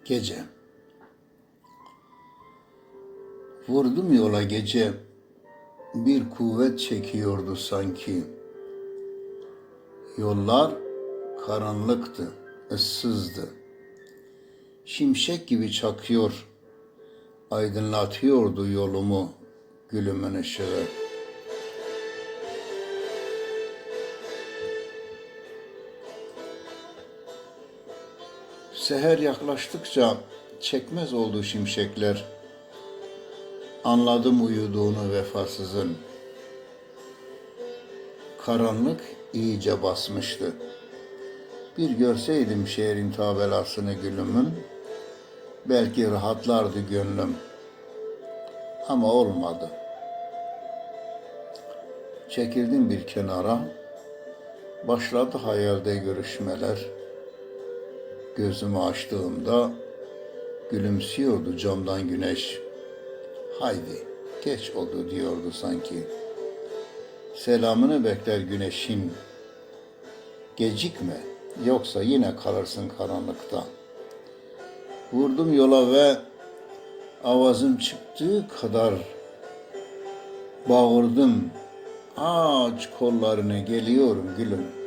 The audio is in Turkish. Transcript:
Gece. Vurdum yola gece, bir kuvvet çekiyordu sanki. Yollar karanlıktı, ıssızdı. Şimşek gibi çakıyor, aydınlatıyordu yolumu gülümün ışığı. Seher yaklaştıkça çekmez oldu şimşekler. Anladım uyuduğunu vefasızın. Karanlık iyice basmıştı. Bir görseydim şehrin tabelasını gülümün, belki rahatlardı gönlüm. Ama olmadı. Çekildim bir kenara, başladı hayalde görüşmeler. Gözümü açtığımda gülümsüyordu camdan güneş. Haydi geç oldu diyordu sanki. Selamını bekler güneşin. Gecikme yoksa yine kalırsın karanlıkta. Vurdum yola ve avazım çıktığı kadar bağırdım. Aç kollarını geliyorum gülüm.